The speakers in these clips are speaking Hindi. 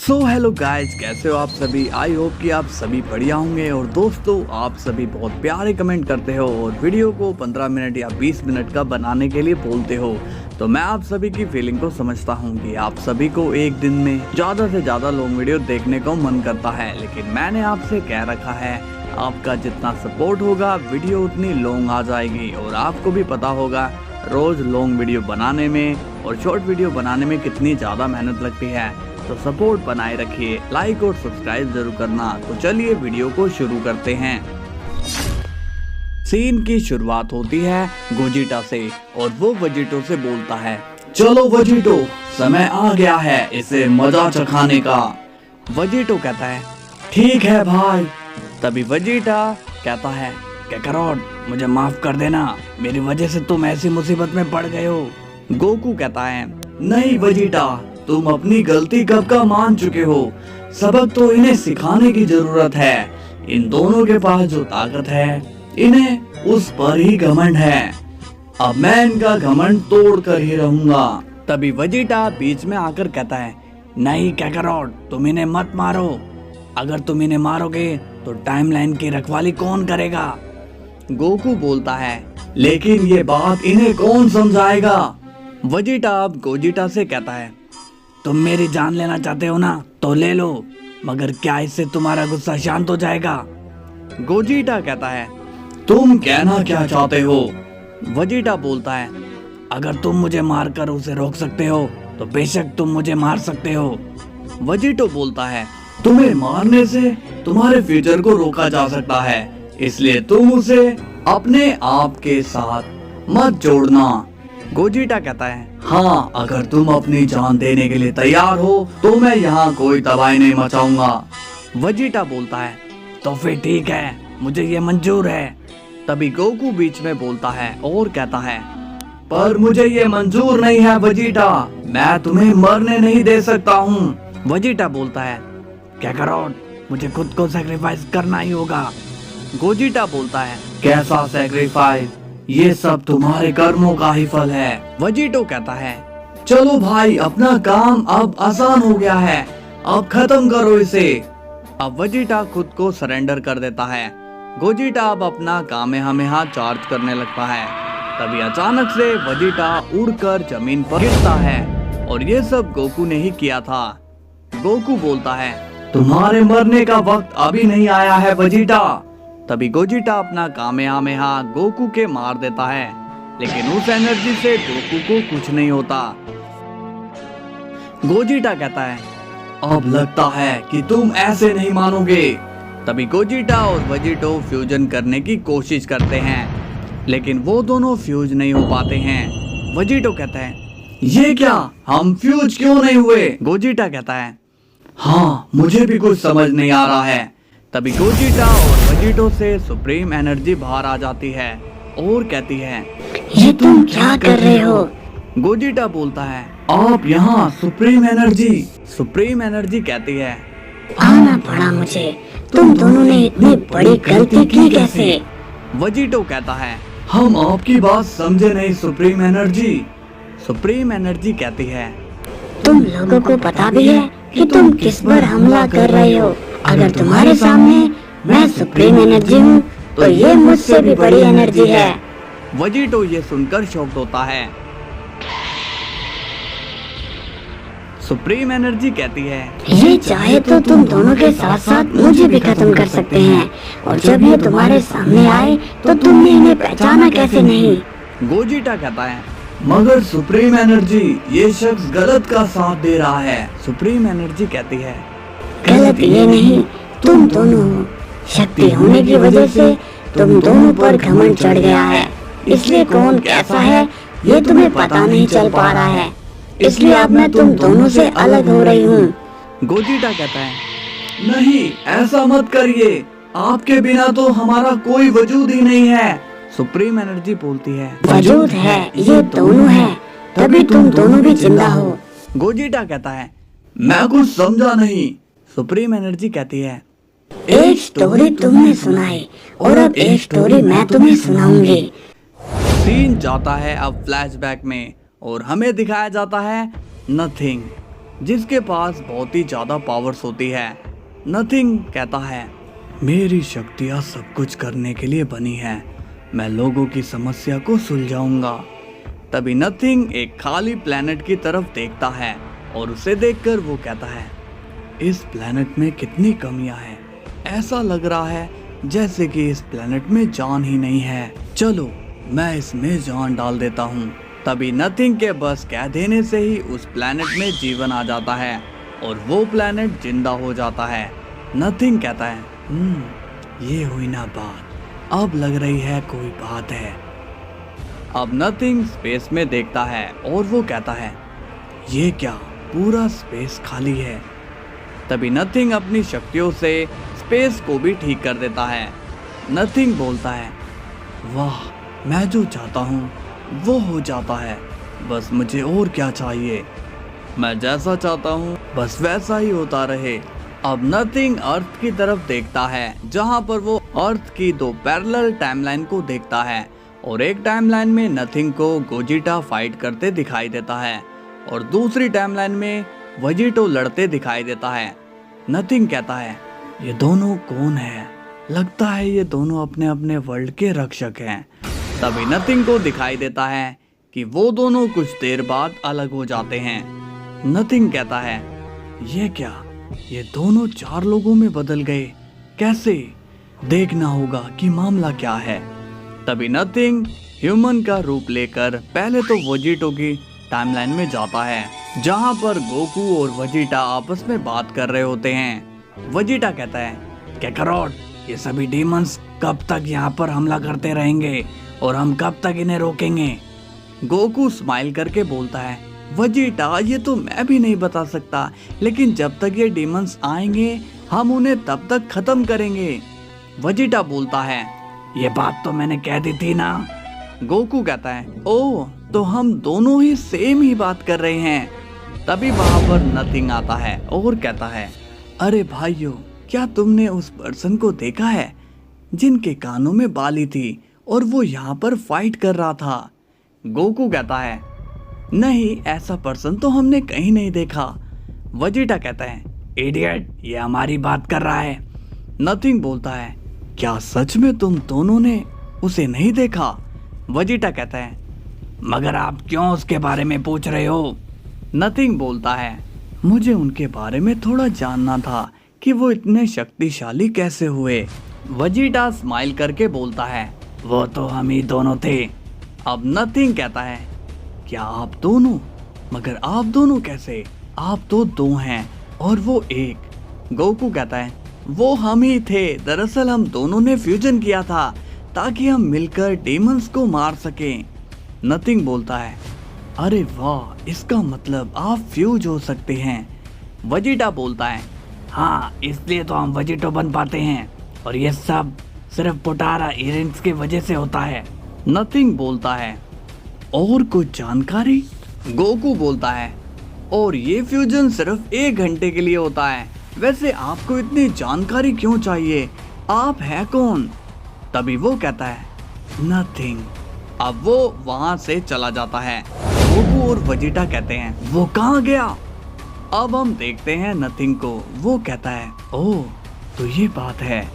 सो हेलो गाइज, कैसे हो आप सभी। आई होप कि आप सभी बढ़िया होंगे। और दोस्तों, आप सभी बहुत प्यारे कमेंट करते हो और वीडियो को 15 मिनट या 20 मिनट का बनाने के लिए बोलते हो। तो मैं आप सभी की फीलिंग को समझता हूँ कि आप सभी को एक दिन में ज़्यादा से ज़्यादा लॉन्ग वीडियो देखने को मन करता है, लेकिन मैंने आपसे कह रखा है आपका जितना सपोर्ट होगा वीडियो उतनी लॉन्ग आ जाएगी। और आपको भी पता होगा रोज़ लॉन्ग वीडियो बनाने में और शॉर्ट वीडियो बनाने में कितनी ज़्यादा मेहनत लगती है। तो सपोर्ट बनाए रखिए, लाइक और सब्सक्राइब जरूर करना। तो चलिए वीडियो को शुरू करते हैं। सीन की शुरुआत होती है गोजिटा से और वो वजीटो से बोलता है, चलो वजीटो, समय आ गया है इसे मजा चखाने का। वजीटो कहता है, ठीक है भाई। तभी वजीटा कहता है, काकारोट, मुझे माफ कर देना, मेरी वजह से तुम ऐसी मुसीबत में पड़ गए हो। गोकू कहता है, नहीं वजीटा, तुम अपनी गलती कब का मान चुके हो। सबक तो इन्हें सिखाने की जरूरत है। इन दोनों के पास जो ताकत है, इन्हें उस पर ही घमंड है। अब मैं इनका घमंड तोड़ कर ही रहूंगा। तभी वजीटा बीच में आकर कहता है, नहीं काकारोट, तुम इन्हें मत मारो। अगर तुम इन्हें मारोगे तो टाइमलाइन की रखवाली कौन करेगा। गोकू बोलता है, लेकिन ये बात इन्हें कौन समझाएगा। वजीटा अब गोजिटा से कहता है, तुम मेरी जान लेना चाहते हो ना, तो ले लो, मगर क्या इससे तुम्हारा गुस्सा शांत हो जाएगा। गोजिटा कहता है, तुम कहना क्या चाहते हो। वजीटा बोलता है, अगर तुम मुझे मारकर उसे रोक सकते हो तो बेशक तुम मुझे मार सकते हो। वजीटो बोलता है, तुम्हें मारने से तुम्हारे फ्यूचर को रोका जा सकता है, इसलिए तुम उसे अपने आप के साथ मत जोड़ना। गोजिटा कहता है, हाँ, अगर तुम अपनी जान देने के लिए तैयार हो तो मैं यहाँ कोई तबाही नहीं मचाऊंगा। वजीटा बोलता है, तो फिर ठीक है, मुझे ये मंजूर है। तभी गोकू बीच में बोलता है और कहता है, पर मुझे ये मंजूर नहीं है वजीटा, मैं तुम्हें मरने नहीं दे सकता हूँ। वजीटा बोलता है, क्या करो, मुझे खुद को सैक्रिफाइस करना ही होगा। गोजिटा बोलता है, कैसा सैक्रिफाइस, ये सब तुम्हारे कर्मों का ही फल है। वजीटो कहता है, चलो भाई, अपना काम अब आसान हो गया है, अब खत्म करो इसे। अब वजीटा खुद को सरेंडर कर देता है। गोजिटा अब अपना कामेहामेहा चार्ज करने लगता है। तभी अचानक से वजीटा उड़कर जमीन पर गिरता है और ये सब गोकू ने ही किया था। गोकू बोलता है, तुम्हारे मरने का वक्त अभी नहीं आया है वजीटा। तभी गोजिटा अपना कामेहामेहा गोकू के मार देता है, लेकिन उस एनर्जी से गोकू को कुछ नहीं होता। गोजिटा कहता है, अब लगता है कि तुम ऐसे नहीं मानोगे। तभी गोजिटा और वजीटो फ्यूजन करने की कोशिश करते हैं, लेकिन वो दोनों फ्यूज नहीं हो पाते हैं। वजीटो कहता है, ये क्या, हम फ्यूज क्यों नहीं हुए। गोजिटा कहता है, हाँ, मुझे भी कुछ समझ नहीं आ रहा है। तभी गोजिटा और वजीटो से सुप्रीम एनर्जी बाहर आ जाती है और कहती है, ये तुम क्या कर रहे हो। गोजिटा बोलता है, आप यहाँ सुप्रीम एनर्जी कहती है, आना पड़ा मुझे, तुम दोनों ने इतनी बड़ी गलती की कैसे। वजीटो कहता है, हम आपकी बात समझे नहीं सुप्रीम एनर्जी कहती है, तुम लोगों को पता भी है कि तुम किस पर हमला कर रहे हो। अगर तुम्हारे सामने मैं सुप्रीम एनर्जी हूँ तो ये मुझसे भी बड़ी एनर्जी है। वजीटो ये सुनकर शॉक्ड होता है। सुप्रीम एनर्जी कहती है, ये चाहे तो तुम दोनों के साथ साथ मुझे भी खत्म कर सकते हैं, और जब ये तुम्हारे सामने आए तो तुमने इन्हें पहचाना कैसे नहीं। गोजिटा कहता है, मगर सुप्रीम एनर्जी, ये शख्स गलत का साथ दे रहा है। सुप्रीम एनर्जी कहती है, गलत ये नहीं, तुम दोनों हो। शक्ति होने की वजह से तुम दोनों पर घमंड चढ़ गया है, इसलिए कौन कैसा है ये तुम्हें पता नहीं चल पा रहा है, इसलिए अब मैं तुम दोनों से अलग हो रही हूँ। गोजिटा कहता है, नहीं, ऐसा मत करिए, आपके बिना तो हमारा कोई वजूद ही नहीं है। सुप्रीम एनर्जी बोलती है, वजूद है, ये दोनों है, तभी तुम दोनों भी जिंदा हो। गोजिटा कहता है, मैं कुछ समझा नहीं। सुप्रीम एनर्जी कहती है, एक स्टोरी तुमने सुनाई और अब एक स्टोरी मैं तुम्हें सुनाऊंगी। सीन जाता है अब फ्लैशबैक में और हमें दिखाया जाता है नथिंग। जिसके पास बहुत ही ज्यादा पावर्स होती है। नथिंग कहता है, मेरी शक्तियाँ सब कुछ करने के लिए बनी है, मैं लोगों की समस्या को सुलझाऊंगा। तभी नथिंग एक खाली प्लेनेट की तरफ देखता है और उसे देखकर वो कहता है, इस प्लेनेट में कितनी कमियां हैं, ऐसा लग रहा है जैसे कि इस प्लेनेट में जान ही नहीं है। चलो मैं इसमें जान डाल देता हूँ। तभी नथिंग के बस कह देने से ही उस प्लेनेट में जीवन आ जाता है और वो प्लेनेट जिंदा हो जाता है। नथिंग कहता है, ये हुई ना बात, अब लग रही है कोई बात है। अब नथिंग स्पेस में देखता है और वो कहता है, ये क्या, पूरा स्पेस खाली है। तभी नथिंग अपनी शक्तियों से स्पेस को भी ठीक कर देता है। नथिंग बोलता है, वाह, मैं जो चाहता हूँ वो हो जाता है, बस मुझे और क्या चाहिए। मैं जैसा चाहता हूँ बस वैसा ही होता रहे। अब नथिंग अर्थ की तरफ देखता है, जहाँ पर वो अर्थ की 2 पैरेलल टाइमलाइन को देखता है और एक टाइमलाइन में नथिंग को गोजिटा फाइट करते दिखाई देता है और दूसरी टाइमलाइन में वेजिटो लड़ते दिखाई देता है। नथिंग कहता है, ये दोनों कौन है? लगता है ये दोनों अपने अपने वर्ल्ड के रक्षक हैं। तभी नथिंग को दिखाई देता है कि वो दोनों कुछ देर बाद अलग हो जाते हैं। नथिंग कहता है, ये क्या, ये दोनों 4 लोगों में बदल गए, कैसे? देखना होगा कि मामला क्या है। तभी नथिंग ह्यूमन का रूप लेकर पहले तो वेजिटो की टाइमलाइन में जाता है, जहां पर गोकू और वेजिटा आपस में बात कर रहे होते हैं। वेजिटा कहता है, काकारोट, ये सभी डीमंस कब तक यहाँ पर हमला करते रहेंगे और हम कब तक इन्हें रोकेंगे? गोकू स्माइल करके बोलता है, वेजिटा, ये तो मैं भी नहीं बता सकता, लेकिन जब तक ये डीमंस आएंगे हम उन्हें तब तक खत्म करेंगे। वेजिटा बोलता है, ये बात तो मैंने कह दी थी ना। गोकू कहता है, ओह, तो हम दोनों ही सेम ही बात कर रहे हैं। तभी वहां पर नथिंग आता है और कहता है, अरे भाइयों, क्या तुमने उस पर्सन को देखा है जिनके कानों में बाली थी और वो यहाँ पर फाइट कर रहा था? गोकू कहता है, नहीं, ऐसा पर्सन तो हमने कहीं नहीं देखा। वेजिटा कहता है, इडियट, ये हमारी बात कर रहा है। नथिंग बोलता है, क्या सच में तुम दोनों ने उसे नहीं देखा? वेजिटा कहता है, मगर आप क्यों उसके बारे में पूछ रहे हो? नथिंग बोलता है, मुझे उनके बारे में थोड़ा जानना था कि वो इतने शक्तिशाली कैसे हुए। वेजिटा स्माइल करके बोलता है, वो तो हम ही दोनों थे। अब नथिंग कहता है, क्या आप दोनों? मगर आप दोनों कैसे? आप तो 2 हैं और वो 1। गोकू कहता है, वो हम ही थे, दरअसल हम दोनों ने फ्यूजन किया था ताकि हम मिलकर डीमंस को मार सकें। नथिंग बोलता है, अरे वाह, इसका मतलब आप फ्यूज हो सकते हैं। वेजिटा बोलता है, हाँ, इसलिए तो हम वेजिटो बन पाते हैं और ये सब सिर्फ पोटारा इयररिंग्स की वजह से होता है। नथिंग बोलता है, और कुछ जानकारी? गोकू बोलता है, और ये फ्यूजन सिर्फ 1 घंटे के लिए होता है। वैसे आपको इतनी जानकारी क्यों चाहिए? आप है कौन? तभी वो कहता है, नथिंग। अब वो वहां से चला जाता है। गोकू और वेजिटा कहते हैं, वो कहाँ गया? अब हम देखते हैं नथिंग को। वो कहता है, ओह, तो ये बात है,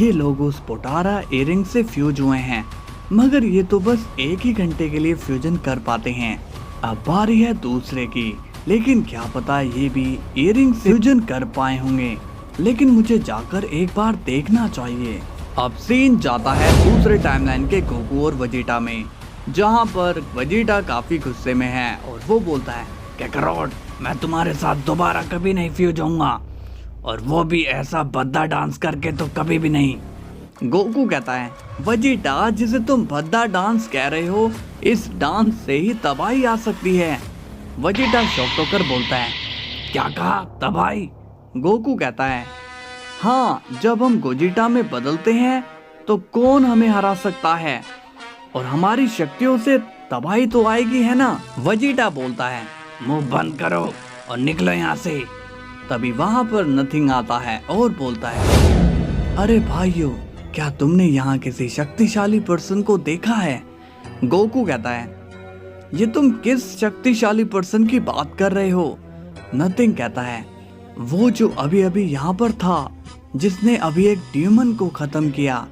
ये लोग उस पोटारा इयररिंग से फ्यूज हुए हैं, मगर ये तो बस 1 ही घंटे के लिए फ्यूजन कर पाते हैं। अब बारी है दूसरे की, लेकिन क्या पता ये भी इयररिंग से फ्यूजन कर पाए होंगे, लेकिन मुझे जाकर एक बार देखना चाहिए। अब सीन जाता है दूसरे टाइमलाइन के गोकू और वेजिटा में, जहां पर वेजिटा काफी गुस्से में है और वो बोलता है, काकारोट, मैं तुम्हारे साथ दोबारा कभी नहीं फ्यूज होऊंगा, और वो भी ऐसा भद्दा डांस करके तो कभी भी नहीं। गोकू कहता है, वेजिटा, जिसे तुम भद्दा डांस कह रहे हो, इस डांस से ही तबाही आ सकती है। वेजिटा शॉक होकर बोलता है, क्या कहा, तबाही? गोकू कहता है, हाँ, जब हम गोजिटा में बदलते हैं तो कौन हमें हरा सकता है, और हमारी शक्तियों से तबाही तो आएगी, है ना? वेजिटा बोलता है, मुंह बंद करो और निकलो यहाँ से। तभी वहां पर नथिंग आता है और बोलता है, अरे भाइयों, क्या तुमने यहाँ किसी शक्तिशाली पर्सन को देखा है? गोकू कहता है, ये तुम किस शक्तिशाली पर्सन की बात कर रहे हो? नथिंग कहता है, वो जो अभी अभी यहाँ पर था, जिसने अभी एक ड्यूमन को खत्म किया।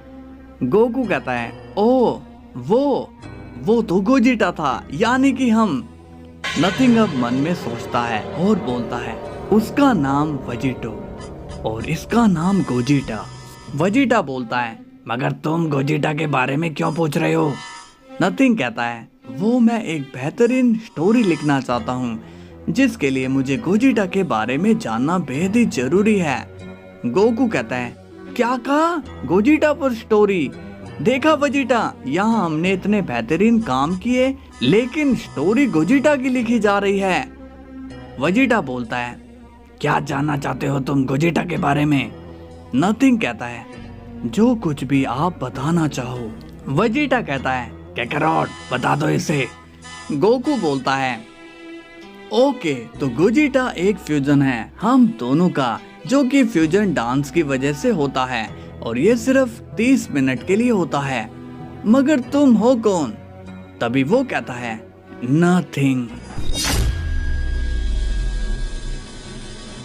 गोकू कहता है, ओ वो तो गोजिटा था, यानी कि हम। नथिंग अब मन में सोचता है और बोलता है, उसका नाम वेजिटो और इसका नाम गोजिटा। वेजिटा बोलता है, मगर तुम गोजिटा के बारे में क्यों पूछ रहे हो? नथिंग कहता है, वो मैं एक बेहतरीन स्टोरी लिखना चाहता हूँ, जिसके लिए मुझे गोजिटा के बारे में जानना बेहद ही जरूरी है। गोकू कहता है, क्या कहा? गोजिटा पर स्टोरी? देखा वेजिटा, यहाँ हमने इतने बेहतरीन काम किए, लेकिन स्टोरी गोजिटा की लिखी जा रही है। वेजिटा बोलता है, क्या जानना चाहते हो तुम गोजिटा के बारे में? नथिंग कहता है, जो कुछ भी आप बताना चाहो। वेजिटा कहता है, कैकरॉट बता दो इसे। गोकू बोलता है, ओके, तो गोजिटा एक फ्यूजन है हम दोनों का, जो कि फ्यूजन डांस की वजह से होता है, और ये सिर्फ 30 मिनट के लिए होता है। मगर तुम हो कौन? तभी वो कहता है, नथिंग।